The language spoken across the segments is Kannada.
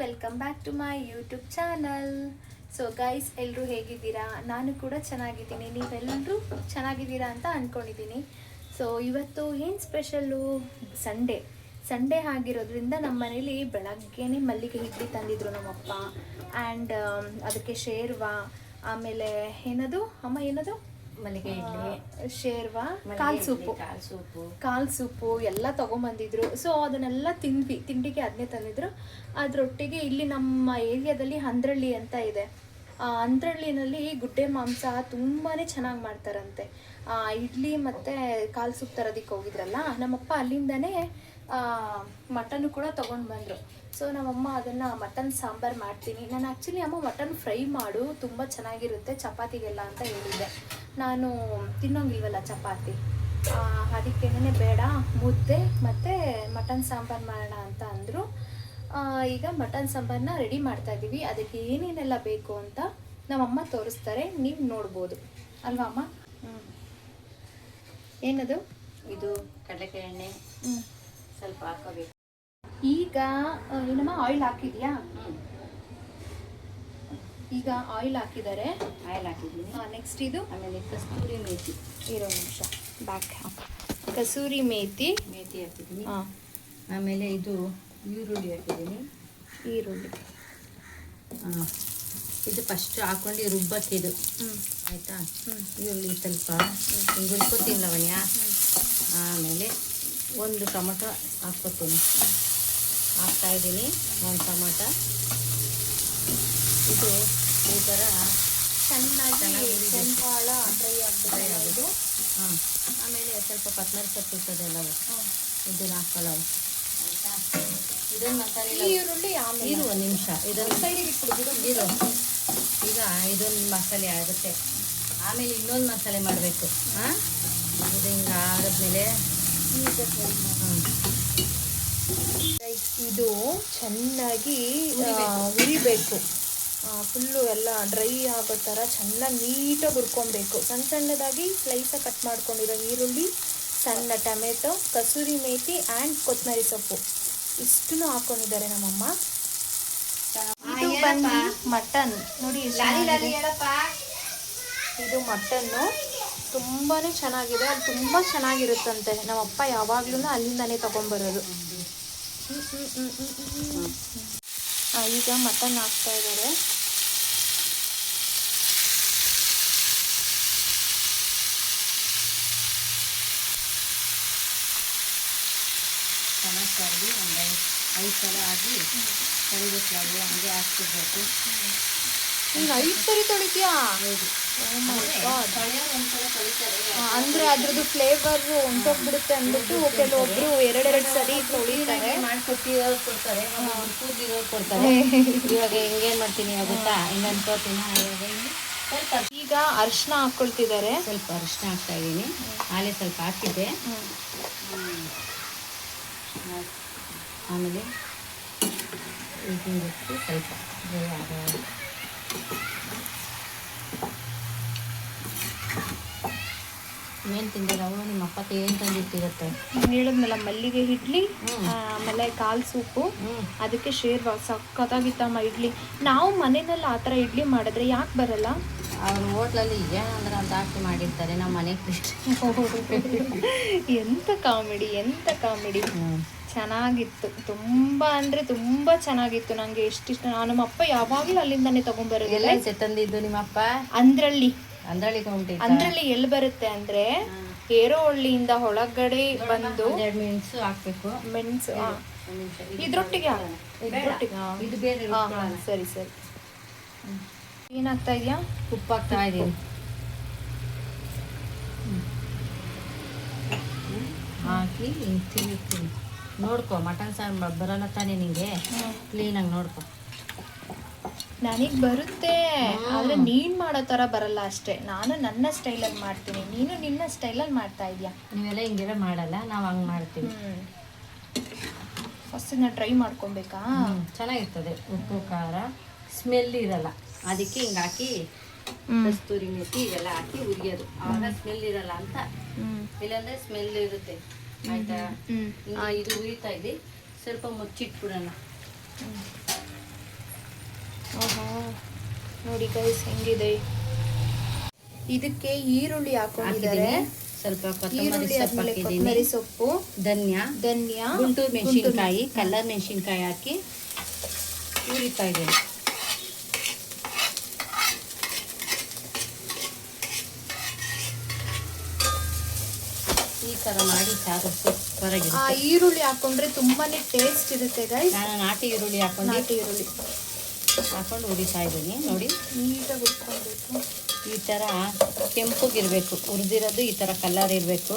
Welcome back to my YouTube channel. So guys, ಎಲ್ಲರೂ ಹೇಗಿದ್ದೀರಾ? ನಾನು ಕೂಡ ಚೆನ್ನಾಗಿದ್ದೀನಿ. ನೀವೆಲ್ಲರೂ ಚೆನ್ನಾಗಿದ್ದೀರಾ ಅಂತ ಅಂದ್ಕೊಂಡಿದ್ದೀನಿ. ಸೊ ಇವತ್ತು ಏನು ಸ್ಪೆಷಲ್ಲು? ಸಂಡೇ ಆಗಿರೋದ್ರಿಂದ ನಮ್ಮ ಮನೇಲಿ ಬೆಳಗ್ಗೆನೇ ಮಲ್ಲಿಗೆ ಇಡ್ಲಿ ತಂದಿದ್ರು ನಮ್ಮಪ್ಪ. ಆ್ಯಂಡ್ ಅದಕ್ಕೆ ಶೇರ್ವಾ, ಆಮೇಲೆ ಏನದು ಅಮ್ಮ ಏನದು ಮಲ್ಲಿಗೆ ಇಡ್ಲಿ, ಶೇರ್ವಾ, ಕಾಲ್ ಸೂಪು ಎಲ್ಲ ತೊಗೊಂಬಂದಿದ್ರು. ಸೊ ಅದನ್ನೆಲ್ಲ ತಿಂಡಿಗೆ ಅದನ್ನೇ ತಂದಿದ್ರು. ಅದರೊಟ್ಟಿಗೆ ಇಲ್ಲಿ ನಮ್ಮ ಏರಿಯಾದಲ್ಲಿ ಹಂದ್ರಳ್ಳಿ ಅಂತ ಇದೆ. ಹಂದ್ರಳ್ಳಿನಲ್ಲಿ ಗುಡ್ಡೆ ಮಾಂಸ ತುಂಬಾ ಚೆನ್ನಾಗಿ ಮಾಡ್ತಾರಂತೆ. ಇಡ್ಲಿ ಮತ್ತು ಕಾಲ್ ಸೂಪ್ ತರೋದಕ್ಕೆ ಹೋಗಿದ್ರಲ್ಲ ನಮ್ಮಪ್ಪ, ಅಲ್ಲಿಂದನೇ ಮಟನ್ನು ಕೂಡ ತೊಗೊಂಡು ಬಂದರು. ಸೊ ನಮ್ಮಮ್ಮ ಅದನ್ನು ಮಟನ್ ಸಾಂಬಾರು ಮಾಡ್ತೀನಿ. ನಾನು ಆ್ಯಕ್ಚುಲಿ ಅಮ್ಮ ಮಟನ್ ಫ್ರೈ ಮಾಡು, ತುಂಬ ಚೆನ್ನಾಗಿರುತ್ತೆ ಚಪಾತಿಗೆಲ್ಲ ಅಂತ ಹೇಳಿದ್ದೆ. ನಾನು ತಿನ್ನೋಂಗಿಲ್ವಲ್ಲ ಚಪಾತಿ, ಅದಕ್ಕೇನೆ ಬೇಡ, ಮುದ್ದೆ ಮತ್ತು ಮಟನ್ ಸಾಂಬಾರು ಮಾಡೋಣ ಅಂತ ಅಂದರು. ಈಗ ಮಟನ್ ಸಾಂಬಾರನ್ನ ರೆಡಿ ಮಾಡ್ತಾ ಇದ್ದೀವಿ. ಅದಕ್ಕೆ ಏನೇನೆಲ್ಲ ಬೇಕು ಅಂತ ನಮ್ಮಮ್ಮ ತೋರಿಸ್ತಾರೆ, ನೀವು ನೋಡ್ಬೋದು ಅಲ್ವಾ ಅಮ್ಮ? ಏನದು? ಇದು ಕಡಲೆಕಾಯಿ ಎಣ್ಣೆ ಸ್ವಲ್ಪ ಹಾಕೋಬೇಕು. ಈಗ ಏನಮ್ಮ ಆಯಿಲ್ ಹಾಕಿದ್ಯಾ? ಈಗ ಆಯಿಲ್ ಹಾಕಿದ್ದಾರೆ. ಆಯಿಲ್ ಹಾಕಿದ್ದೀನಿ. ನೆಕ್ಸ್ಟ್ ಇದು ಆಮೇಲೆ ಕಸ್ತೂರಿ ಮೇಥಿ, ಇರೋ ನಿಮಿಷ ಬ್ಯಾಕ್. ಕಸೂರಿ ಮೇಥಿ ಹಾಕಿದ್ದೀನಿ. ಆಮೇಲೆ ಇದು ಈರುಳ್ಳಿ ಹಾಕಿದ್ದೀನಿ. ಈರುಳ್ಳಿ ಇದು ಫಸ್ಟ್ ಹಾಕೊಂಡು ರುಬ್ಬಕ್ಕಿದು, ಆಯಿತಾ? ಈರುಳ್ಳಿ ಸ್ವಲ್ಪ ಗುಡ್ಕೋತೀನಿ ಲವಣ್ಯ. ಆಮೇಲೆ ಒಂದು ಟೊಮೊಟೊ ಹಾಕ್ಕೊತೀನಿ, ಹಾಕ್ತಾಯಿದ್ದೀನಿ ಒಂದು ಟೊಮೊಟೊ. ಇದು ಈ ಥರ ಚೆನ್ನಾಗಿ ಭಾಳ ಡ್ರೈ ಆಗೋದು. ಆಮೇಲೆ ಸ್ವಲ್ಪ ಕೊತ್ತಂಬರಿ ಸೊಪ್ಪು ಇರ್ತದೆಲ್ಲವು, ಇದನ್ನು ಹಾಕೊಳ್ಳವು, ಆಯಿತಾ? ಇದೊಂದು ಮಸಾಲೆ. ಈರುಳ್ಳಿ ಇದು ಒಂದು ನಿಮಿಷ, ಇದೊಂದು ಸೈಡಿಗೆ ಇಟ್ಬಿಡು. ಈಗ ಇದೊಂದು ಮಸಾಲೆ ಆಗುತ್ತೆ. ಆಮೇಲೆ ಇನ್ನೊಂದು ಮಸಾಲೆ ಮಾಡಬೇಕು. ಇದು ಹಿಂಗೆ ಆದಮೇಲೆ ಇದು ಚೆನ್ನಾಗಿ ಹುರಿಬೇಕು. ಫುಲ್ಲು ಎಲ್ಲ ಡ್ರೈ ಆಗೋ ಥರ ಚೆನ್ನಾಗಿ ನೀಟಾಗಿ ಹುರ್ಕೊಬೇಕು. ಸಣ್ಣದಾಗಿ ಸ್ಲೈಸಾಗಿ ಕಟ್ ಮಾಡ್ಕೊಂಡಿರೋ ಈರುಳ್ಳಿ, ಸಣ್ಣ ಟೊಮೆಟೊ, ಕಸೂರಿ ಮೇಥಿ ಆ್ಯಂಡ್ ಕೊತ್ತಂಬರಿ ಸೊಪ್ಪು ಇಷ್ಟನ್ನು ಹಾಕ್ಕೊಂಡಿದ್ದಾರೆ ನಮ್ಮಮ್ಮ. ಇದು ಬಂದು ಮಟನ್ ನೋಡಿ, ಇದು ಮಟನ್ನು ತುಂಬಾ ಚೆನ್ನಾಗಿದೆ. ಅದು ತುಂಬ ಚೆನ್ನಾಗಿರುತ್ತಂತೆ. ನಮ್ಮಪ್ಪ ಯಾವಾಗ್ಲೂ ಅಲ್ಲಿಂದನೇ ತೊಗೊಂಬರೋದು. ಈಗ ಮಟನ್ ಹಾಕ್ತಾ ಇದ್ದಾರೆ. ಚೆನ್ನಾಗಿ ಒಂದು 5 ಸಲ ಆಗಿ ತೊಳಿಬೇಕು. ಹಂಗೆ ಹಾಕ್ತಿರ್ಬೇಕು. ಈಗ 5 ಸರಿ ತೊಳಿತೀಯಾ? ಹೌದು. ಅಂದ್ರೆ ಅದ್ರದ್ದು ಫ್ಲೇವರ್ ಹೊಂಟೋಗ್ಬಿಡುತ್ತೆ ಅಂದ್ಬಿಟ್ಟು ಕೆಲವೊಬ್ರು 2 ಸರಿ ತೊಳಿತಾರೆ. ಮಾಡ್ಕೊಟ್ಟಿರೋರು ಕೊಡ್ತಾರೆ, ಕೂದಿರೋರು ಕೊಡ್ತಾರೆ. ಇವಾಗ ಹೆಂಗೇನು ಮಾಡ್ತೀನಿ ಗೊತ್ತಾ? ಹಿಂಗೆ ಅನ್ಕೋತೀನಿ. ಸ್ವಲ್ಪ ಈಗ ಅರಿಶಿನ ಹಾಕ್ಕೊಳ್ತಿದ್ದಾರೆ. ಸ್ವಲ್ಪ ಅರಿಶಿನ ಹಾಕ್ತಾ ಇದ್ದೀನಿ. ಹಾಲೆ ಸ್ವಲ್ಪ ಹಾಕಿದ್ದೆ. ಆಮೇಲೆ ಇದಕ್ಕೆ ಸ್ವಲ್ಪ ಏನು ತಿಂದೆ ನಾವು? ನಿಮ್ಮ ಅಪ್ಪ ಏನು ತಂದಿಟ್ಟಿರುತ್ತೆ? ಹೇಳಿದ್ನಲ್ಲ, ಮಲ್ಲಿಗೆ ಇಡ್ಲಿ, ಆಮೇಲೆ ಕಾಲ್ ಸೂಪು, ಅದಕ್ಕೆ ಶೇರ್ವಾ. ಸಕ್ಕತ್ತಾಗಿತ್ತಮ್ಮ ಇಡ್ಲಿ. ನಾವು ಮನೆಯಲ್ಲಿ ಆ ಥರ ಇಡ್ಲಿ ಮಾಡಿದ್ರೆ ಯಾಕೆ ಬರಲ್ಲ? ಅವ್ರು ಹೋಟ್ಲಲ್ಲಿ ಏನಂದ್ರೆ ಅಂತ ಹಾಕಿ ಮಾಡಿರ್ತಾರೆ, ನಮ್ಮ ಮನೆಗೆ ಎಂಥ ಕಾಮಿಡಿ. ಚೆನ್ನಾಗಿತ್ತು, ತುಂಬ ಅಂದರೆ ತುಂಬ ಚೆನ್ನಾಗಿತ್ತು. ನನಗೆ ಎಷ್ಟಿಷ್ಟ. ನಮ್ಮಪ್ಪ ಯಾವಾಗಲೂ ಅಲ್ಲಿಂದನೇ ತೊಗೊಂಬರೋದು. ಎಲ್ಲ ತಂದಿದ್ದು ನಿಮ್ಮಪ್ಪ? ಅಂದ್ರಳ್ಳಿ ಎಲ್ಲಿ ಬರುತ್ತೆ ಅಂದರೆ ಹೇರೋಹಳ್ಳಿಯಿಂದ ಒಳಗಡೆ ಬಂದು ಮೆಣಸು ಹಾಕ್ಬೇಕು. ಮೆಣಸು ಇದ್ರೊಟ್ಟಿಗೆ ಇದು ಬೇರೆ. ಸರಿ. ಏನಾಗ್ತಾ ಇದೆಯಾ? ಉಪ್ಪು ಹಾಕ್ತಾ ಇದ್ದೀನಿ. ಹಾಕಿ ತಿಂತೀನಿ. ನೋಡ್ಕೊ, ಮಟನ್ ಸಾರು ಬರಲ್ಲ ತಾನೇ ನಿಂಗೆ? ಕ್ಲೀನಾಗಿ ನೋಡ್ಕೊ. ನನಗೆ ಬರುತ್ತೆ, ಆದರೆ ನೀನು ಮಾಡೋ ಥರ ಬರಲ್ಲ ಅಷ್ಟೇ. ನಾನು ನನ್ನ ಸ್ಟೈಲಲ್ಲಿ ಮಾಡ್ತೀನಿ, ನೀನು ನಿನ್ನ ಸ್ಟೈಲಲ್ಲಿ ಮಾಡ್ತಾ ಇದೆಯಾ. ನೀವೆಲ್ಲ ಹಿಂಗೆಲ್ಲ ಮಾಡಲ್ಲ, ನಾವು ಹಂಗೆ ಮಾಡ್ತೀವಿ. ಫಸ್ಟ್ ನಾನು ಟ್ರೈ ಮಾಡ್ಕೊಬೇಕಾ? ಚೆನ್ನಾಗಿರ್ತದೆ. ಉಪ್ಪು ಖಾರ ಸ್ಮೆಲ್ ಇರಲ್ಲ, ಅದಕ್ಕೆ ಹಿಂಗೆ ಹಾಕಿ ಕಸ್ತೂರಿ ಮೇಥಿ ಇವೆಲ್ಲ ಹಾಕಿ ಹುರಿಯೋದು. ಆವಾಗ ಸ್ಮೆಲ್ ಇರಲ್ಲ ಅಂತ. ಇಲ್ಲಾಂದರೆ ಸ್ಮೆಲ್ ಇರುತ್ತೆ, ಆಯಿತಾ? ಇದು ಹುರಿತಾ ಇದೆ. ಸ್ವಲ್ಪ ಮುಚ್ಚಿಟ್ಬಿಡೋಣ. ಓಹೋ ನೋಡಿ ಗೈಸ್ ಹೆಂಗಿದೆ. ಇದಕ್ಕೆ ಈರುಳ್ಳಿ ಹಾಕೊಂಡಿದ್ದಾರೆ, ಸ್ವಲ್ಪ ಕೊತ್ತಂಬರಿ ಈರುಳ್ಳಿ ಸೊಪ್ಪು ಆದ್ಮೇಲೆ ಹಾಕಿದ್ದೀನಿ, ಕೊತ್ತಂಬರಿ ಸೊಪ್ಪು, ಧನ್ಯಾ, ಗುಂಟೂರು ಮೆಣಸಿನ್ಕಾಯಿ, ಕಲ್ಲರ್ ಮೆಣಸಿನ್ಕಾಯಿ ಹಾಕಿ ಉರಿತಾ ಇದ್ದೀನಿ. ಈ ಥರ ಮಾಡಿ ಸಾರು ಸೂಪರ್ ಆಗಿದೆ. ಈರುಳ್ಳಿ ಹಾಕೊಂಡ್ರೆ ತುಂಬಾನೇ ಟೇಸ್ಟ್ ಇರುತ್ತೆ ಗೈಸ್. ನಾನು ನಾಟಿ ಈರುಳ್ಳಿ ಹಾಕೊಂಡು ಉರಿತಾ ಇದ್ದೀನಿ ನೋಡಿ. ನೀಟಾಗಿ ಉಟ್ಕೊಳ್ಬೇಕು. ಈ ಥರ ಕೆಂಪಗಿರಬೇಕು, ಹುರಿದಿರೋದು ಈ ಥರ ಕಲರ್ ಇರಬೇಕು.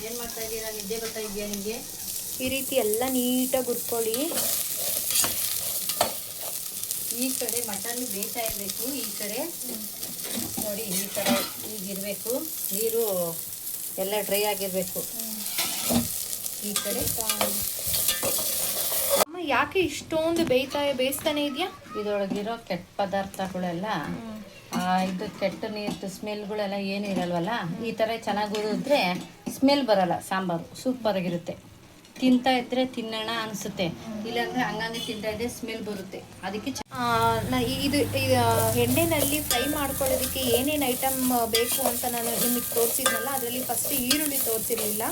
ಏನು ಮಾಡ್ತಾ ಇದ್ದೀರಾ? ನಿದ್ದೆ ಬರ್ತಾ ಇದೆಯಾ ನಿಮಗೆ? ಈ ರೀತಿ ಎಲ್ಲ ನೀಟಾಗಿ ಹುರ್ಕೊಳ್ಳಿ. ಈ ಕಡೆ ಮಟನ್ ಬೇಯ್ತಾ ಇರಬೇಕು, ಈ ಕಡೆ ನೋಡಿ ಈ ಥರ ಹೀಗಿರಬೇಕು, ನೀರು ಎಲ್ಲ ಡ್ರೈ ಆಗಿರಬೇಕು. ಈ ಕಡೆ ಅಮ್ಮ ಯಾಕೆ ಇಷ್ಟೊಂದು ಬೇಯಿಸ್ತಾನೆ ಇದೆಯಾ? ಇದರೊಳಗಿರೋ ಕೆಟ್ಟ ಪದಾರ್ಥಗಳೆಲ್ಲ ಇದು ಕೆಟ್ಟ ನೀರು ಸ್ಮೆಲ್ಗಳೆಲ್ಲ ಏನು ಇರಲ್ವಲ್ಲ, ಈ ಥರ ಚೆನ್ನಾಗಿ ಹುರಿದ್ರೆ ಸ್ಮೆಲ್ ಬರಲ್ಲ, ಸಾಂಬಾರು ಸೂಪರಾಗಿರುತ್ತೆ. ತಿಂತಾ ಇದ್ರೆ ತಿನ್ನೋಣ ಅನಿಸುತ್ತೆ, ಇಲ್ಲಾಂದರೆ ಹಂಗಂಗೆ ತಿಂತಾ ಇದ್ರೆ ಸ್ಮೆಲ್ ಬರುತ್ತೆ. ಅದಕ್ಕೆ ಇದು ಎಣ್ಣೆನಲ್ಲಿ ಫ್ರೈ ಮಾಡ್ಕೊಳ್ಳೋದಕ್ಕೆ ಏನೇನು ಐಟಮ್ ಬೇಕು ಅಂತ ನಾನು ನಿಮಗೆ ತೋರಿಸಿದ್ನಲ್ಲ, ಅದರಲ್ಲಿ ಫಸ್ಟ್ ಈರುಳ್ಳಿ ತೋರಿಸಿರಲಿಲ್ಲ.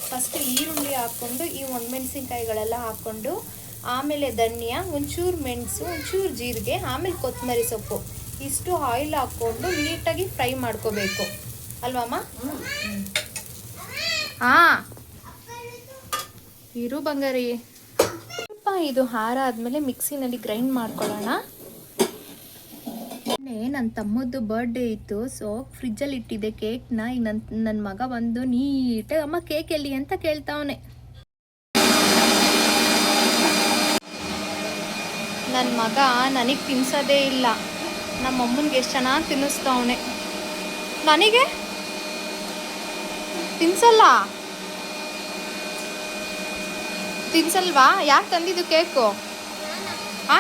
ಫಸ್ಟ್ ಈರುಳ್ಳಿ ಹಾಕ್ಕೊಂಡು ಈ ಒಣಮೆಣಸಿನ್ಕಾಯಿಗಳೆಲ್ಲ ಹಾಕ್ಕೊಂಡು, ಆಮೇಲೆ ಧನಿಯಾ, ಒಂಚೂರು ಮೆಣಸು, ಒಂಚೂರು ಜೀರಿಗೆ, ಆಮೇಲೆ ಕೊತ್ತಂಬರಿ ಸೊಪ್ಪು, ಇಷ್ಟು ಆಯಿಲ್ ಹಾಕ್ಕೊಂಡು ನೀಟಾಗಿ ಫ್ರೈ ಮಾಡ್ಕೋಬೇಕು ಅಲ್ವಮ್ಮ? ಹಾಂ ಇರು ಬಂಗಾರಿ. ಸ್ವಲ್ಪ ಇದು ಹಾರ ಆದಮೇಲೆ ಮಿಕ್ಸಿನಲ್ಲಿ ಗ್ರೈಂಡ್ ಮಾಡ್ಕೊಳ್ಳೋಣ. ನನ್ನ ತಮ್ಮದ್ದು ಬರ್ಡೇ ಇತ್ತು, ಸೊ ಫ್ರಿಜ್ಜಲ್ಲಿ ಇಟ್ಟಿದ್ದೆ ಕೇಕ್ನ. ಈಗ ನನ್ನ ಮಗ ಬಂದು ನೀಟಾಗಿ ಅಮ್ಮ ಕೇಕ್ ಎಲ್ಲಿ ಅಂತ ಕೇಳ್ತಾವನೆ. ನನ್ನ ಮಗ ನನಗೆ ತಿನ್ಸೋದೇ ಇಲ್ಲ, ನಮ್ಮ ಅಮ್ಮನಿಗೆ ಎಷ್ಟು ಚೆನ್ನಾಗಿ ತಿನ್ನಿಸ್ತಾವನೆ, ನನಗೆ ತಿನ್ಸಲ್ವಾ? ಯಾಕೆ ತಂದಿದ್ದು ಕೇಕು? ಆ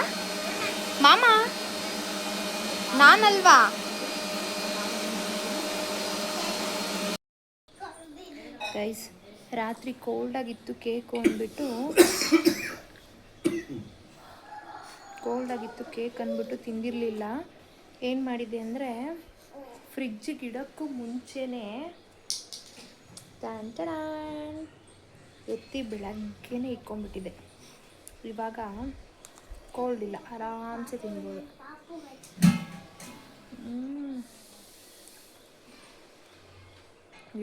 ಮಾಮ ನಾನಲ್ವಾ? ಗೈಸ್ ರಾತ್ರಿ ಕೋಲ್ಡಾಗಿತ್ತು ಕೇಕು ಅಂದ್ಬಿಟ್ಟು ತಿಂದಿರಲಿಲ್ಲ. ಏನು ಮಾಡಿದೆ ಅಂದರೆ ಫ್ರಿಜ್ಜಿಗೆ ಇಡೋಕ್ಕೂ ಮುಂಚೆನೇ ಎತ್ತಿ ಬೆಳಗ್ಗೆನೇ ಇಟ್ಕೊಂಡ್ಬಿಟ್ಟಿದೆ. ಇವಾಗ ಕೋಲ್ಡ್ ಇಲ್ಲ, ಆರಾಮ್ಸೆ ತಿನ್ಬೋದು.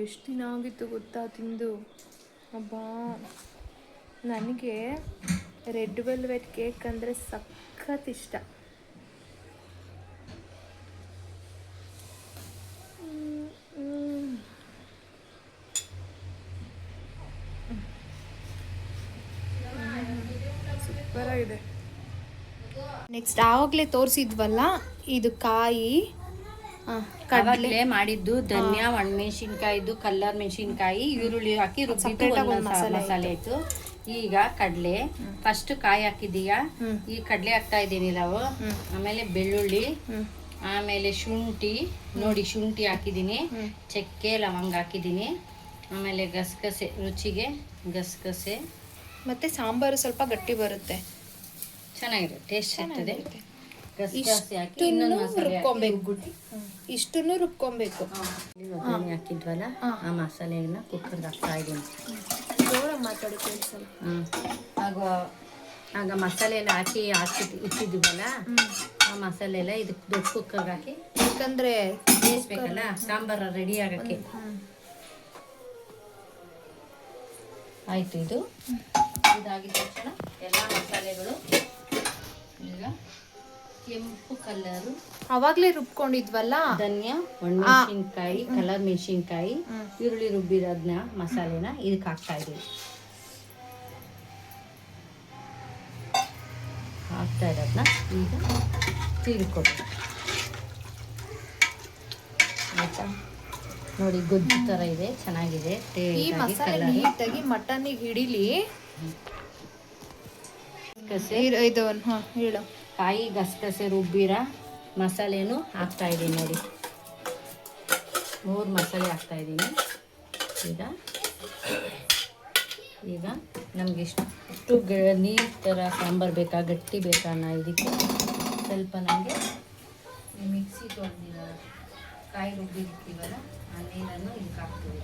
ಎಷ್ಟು ದಿನ ಆಗಿತ್ತು ಗೊತ್ತಾ ತಿಂದು. ಅಬ್ಬಾ ನನಗೆ ರೆಡ್ ವೆಲ್ವೆಟ್ ಕೇಕ್ ಅಂದರೆ ಸಖತ್ ಇಷ್ಟ. ಸೂಪರಾಗಿದೆ. ನೆಕ್ಸ್ಟ್ ಆವಾಗಲೇ ತೋರಿಸಿದ್ವಲ್ಲ, ಇದು ಕಾಯಿ ಕಡಲೆ ಮಾಡಿದ್ದು, ಧನಿಯಾ, ಒಣಮೆಣಸಿನ್ಕಾಯಿದು, ಕಲ್ಲರ್ ಮೆಣಸಿನ್ಕಾಯಿ, ಈರುಳ್ಳಿ ಹಾಕಿ ರುಬ್ಬಿದ್ದು ಮಸಾಲೆ ಆಯ್ತು. ಈಗ ಕಡಲೆ ಫಸ್ಟ್ ಕಾಯಿ ಹಾಕಿದೀಯಾ, ಈ ಕಡಲೆ ಹಾಕ್ತಾ ಇದ್ದೀನಿ ನಾವು. ಆಮೇಲೆ ಬೆಳ್ಳುಳ್ಳಿ, ಆಮೇಲೆ ಶುಂಠಿ ನೋಡಿ ಶುಂಠಿ ಹಾಕಿದ್ದೀನಿ, ಚಕ್ಕೆ ಲವಂಗ ಹಾಕಿದ್ದೀನಿ, ಆಮೇಲೆ ಗಸಗಸೆ, ರುಚಿಗೆ ಗಸಗಸೆ. ಮತ್ತೆ ಸಾಂಬಾರು ಸ್ವಲ್ಪ ಗಟ್ಟಿ ಬರುತ್ತೆ, ಚೆನ್ನಾಗಿರುತ್ತೆ, ಟೇಸ್ಟ್ ಇರ್ತದೆ. ಇಷ್ಟನ್ನು ರುಬ್ಕೊಬೇಕು. ಹಾಕಿದ್ವಲ್ಲ ಆ ಮಸಾಲೆಯನ್ನ ಕುಕ್ಕರ್ಗೆ ಹಾಕ್ತಾ ಇದ್ದೀನಿ. ಆಗ ಮಸಾಲೆ ಎಲ್ಲ ಹಾಕಿ ಇಟ್ಟಿದ್ದೀವಲ್ಲ, ಆ ಮಸಾಲೆ ಎಲ್ಲ ಇದಕ್ಕೆ ದೊಡ್ಡ ಕುಕ್ಕರ್ಗೆ ಹಾಕಿ, ಯಾಕಂದ್ರೆ ಬೇಯಿಸ್ಬೇಕಲ್ಲ ಸಾಂಬಾರು ರೆಡಿ ಆಗಕ್ಕೆ. ಆಯ್ತು, ಇದಾಗಿದ ತಕ್ಷಣ ಎಲ್ಲ ಮಸಾಲೆಗಳು ಈಗ ಕೆಂಪು ಕಲರು ಅವಾಗಲೇ ರುಬ್ಕೊಂಡಿದ್ವಲ್ಲ, ಧನಿಯಾ, ಒಣಮೆಣಸಿನ್ಕಾಯಿ, ಕಲರ್ ಮೆಣಸಿನ್ಕಾಯಿ, ಈರುಳ್ಳಿ ರುಬ್ಬಿರೋದನ್ನ ಮಸಾಲೆನ ಇದಕ್ಕೆ ಹಾಕ್ತಾ ಇದ್ದೀವಿ. ಹಾಕ್ತಾ ಇರೋದನ್ನ ಈಗ ತಿರ್ಕೊಡಿ. ಆಯ್ತಾ ನೋಡಿ, ಗೊಜ್ಜು ಥರ ಇದೆ, ಚೆನ್ನಾಗಿದೆ. ಈ ಮಸಾಲೆ ನೀಟಾಗಿ ಮಟನ್ನಿಗೆ ಹಿಡಿಲಿ. ಇದು ಹೇಳು. ಕಾಯಿ ಗಸಗಸೆ ರುಬ್ಬಿರ ಮಸಾಲೆನೂ ಹಾಕ್ತಾ ಇದ್ದೀನಿ ನೋಡಿ, 3 ಮಸಾಲೆ ಹಾಕ್ತಾ ಇದ್ದೀನಿ. ಈಗ ಈಗ ನಮ್ಗೆ ಎಷ್ಟು ನೀರು ಥರ ಸಾಂಬಾರು ಬೇಕಾ ಗಟ್ಟಿ ಬೇಕಾ ನಾ ಇದಕ್ಕೆ ಸ್ವಲ್ಪ ನಮಗೆ ಮಿಕ್ಸಿ ತೊಳೆದಿರ ಕಾಯಿ ರುಬ್ಬಿರ್ತೀವಲ್ಲ ಆ ನೀರನ್ನು ಇದಕ್ಕೆ ಹಾಕ್ತೀವಿ.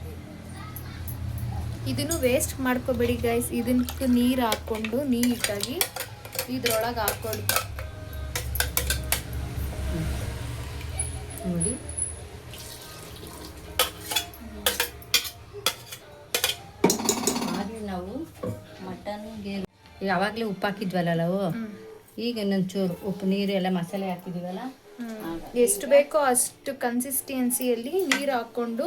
ಇದನ್ನು ವೇಸ್ಟ್ ಮಾಡ್ಕೋಬೇಡಿ ಗೈಸ್. ಇದಕ್ಕೆ ನೀರು ಹಾಕ್ಕೊಂಡು ನೀಟಾಗಿ ಇದ್ರೊಳಗೆ ಹಾಕ್ಕೊಳ್ಳಿ. ನೋಡಿ ಆಗಲೇ ನಾವು ಮಟನ್ಗೆ ಯಾವಾಗಲೇ ಉಪ್ಪು ಹಾಕಿದ್ವಲ್ಲ ನಾವು, ಈಗ ಇನ್ನೊಂಚೂರು ಉಪ್ಪು ನೀರು ಎಲ್ಲ ಮಸಾಲೆ ಹಾಕಿದ್ದೀವಲ್ಲ, ಎಷ್ಟು ಬೇಕೋ ಅಷ್ಟು ಕನ್ಸಿಸ್ಟೆನ್ಸಿಯಲ್ಲಿ ನೀರು ಹಾಕ್ಕೊಂಡು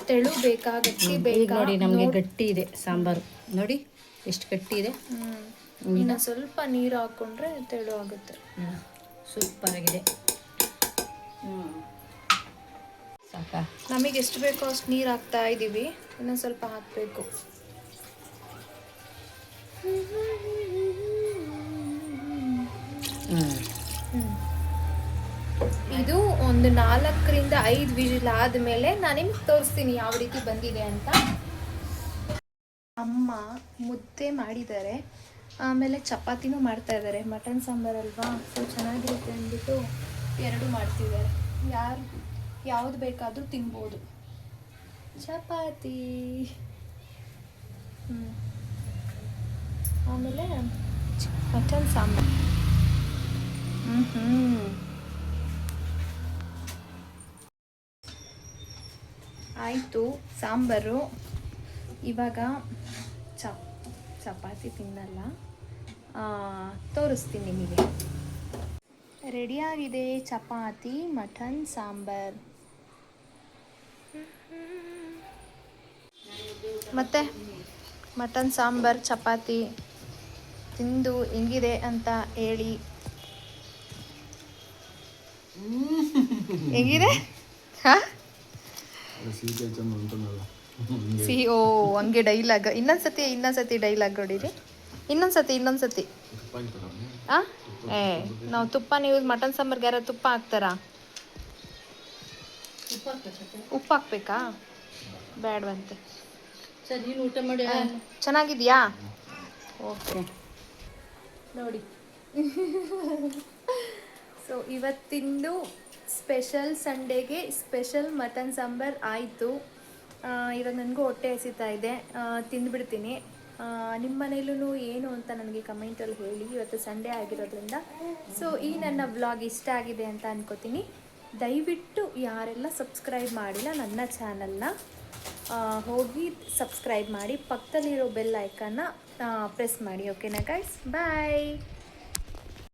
ತೆಳು ಬೇಕಾ ಗಟ್ಟಿ ಈಗ ಬೇಕಾ ನೋಡಿ ನಮಗೆ ಗಟ್ಟಿ ಇದೆ ಸಾಂಬಾರು, ನೋಡಿ ಎಷ್ಟು ಗಟ್ಟಿ ಇದೆ. ಇನ್ನು ಸ್ವಲ್ಪ ನೀರು ಹಾಕ್ಕೊಂಡ್ರೆ ತೆಳು ಆಗುತ್ತೆ. ಸೂಪರ್ ಆಗಿದೆ. ಸಾಕಾ? ನಮಗೆ ಎಷ್ಟು ಬೇಕೋ ಅಷ್ಟು ನೀರು ಹಾಕ್ತಾ ಇದ್ದೀವಿ, ಇನ್ನೊಂದು ಸ್ವಲ್ಪ ಹಾಕಬೇಕು. ಇದು ಒಂದು 4ರಿಂದ 5 ವಿಜಿಲ್ ಆದಮೇಲೆ ನಾನು ನಿಮ್ಗೆ ತೋರಿಸ್ತೀನಿ ಯಾವ ರೀತಿ ಬಂದಿದೆ ಅಂತ. ಅಮ್ಮ ಮುದ್ದೆ ಮಾಡಿದ್ದಾರೆ, ಆಮೇಲೆ ಚಪಾತಿನೂ ಮಾಡ್ತಾ ಇದ್ದಾರೆ. ಮಟನ್ ಸಾಂಬಾರಲ್ವಾ, ಸೊ ಚೆನ್ನಾಗಿರುತ್ತೆ ಅಂದ್ಬಿಟ್ಟು 2 ಮಾಡ್ತಿದ್ದಾರೆ. ಯಾವುದು ಬೇಕಾದರೂ ತಿನ್ಬೋದು. ಚಪಾತಿ, ಆಮೇಲೆ ಮಟನ್ ಸಾಂಬಾರು. ಆಯಿತು ಸಾಂಬಾರು. ಇವಾಗ ಚಪಾತಿ ತಿನ್ನಲ್ಲ, ತೋರಿಸ್ತೀನಿ ನಿಮಗೆ. ರೆಡಿಯಾಗಿದೆ ಚಪಾತಿ ಮಟನ್ ಸಾಂಬಾರ್. ಮತ್ತೆ ಮಟನ್ ಸಾಂಬಾರ್ ಚಪಾತಿ ತಿಂದು ಹೆಂಗಿದೆ ಅಂತ ಹೇಳಿ. ಹೆಂಗಿದೆ? ಓ ಹಂಗೆ ಡೈಲಾಗ್. ಇನ್ನೊಂದ್ಸತಿ ಡೈಲಾಗ್ ನೋಡಿರಿ. ಇನ್ನೊಂದ್ಸತಿ ನಾವು ತುಪ್ಪನ ಯೂಸ್ ಮಟನ್ ಸಾಂಬಾರ್ಗೆ ಯಾರು ತುಪ್ಪ ಹಾಕ್ತಾರಾ? ಉಪ್ಪು ಹಾಕ್ಬೇಕಾ? ಬೇಡವಂತೆ. ಸರ್ ನೀನು ಊಟ ಮಾಡಿ. ಚೆನ್ನಾಗಿದ್ಯಾ? ಓಕೆ ನೋಡಿ. ಸೊ ಇವತ್ತಿಂದು ಸ್ಪೆಷಲ್ ಸಂಡೇಗೆ ಸ್ಪೆಷಲ್ ಮಟನ್ ಸಾಂಬಾರ್ ಆಯಿತು. ಇವಾಗ ನನಗೂ ಹೊಟ್ಟೆ ಹಸಿತಾ ಇದೆ, ತಿಂದುಬಿಡ್ತೀನಿ. ನಿಮ್ಮ ಮನೇಲೂ ಏನು ಅಂತ ನನಗೆ ಕಮೆಂಟಲ್ಲಿ ಹೇಳಿ. ಇವತ್ತು ಸಂಡೇ ಆಗಿರೋದ್ರಿಂದ. ಸೊ ಈ ನನ್ನ ವ್ಲಾಗ್ ಇಷ್ಟ ಆಗಿದೆ ಅಂತ ಅನ್ಕೋತೀನಿ. ದಯವಿಟ್ಟು ಯಾರೆಲ್ಲ ಸಬ್ಸ್ಕ್ರೈಬ್ ಮಾಡಿಲ್ಲ ನನ್ನ ಚಾನಲ್ನ ಹೋಗಿ ಸಬ್ಸ್ಕ್ರೈಬ್ ಮಾಡಿ, ಪಕ್ಕದಲ್ಲಿರೋ ಬೆಲ್ ಐಕನ್ನ ಪ್ರೆಸ್ ಮಾಡಿ. ಓಕೆನಾ ಗೈಸ್? ಬಾಯ್.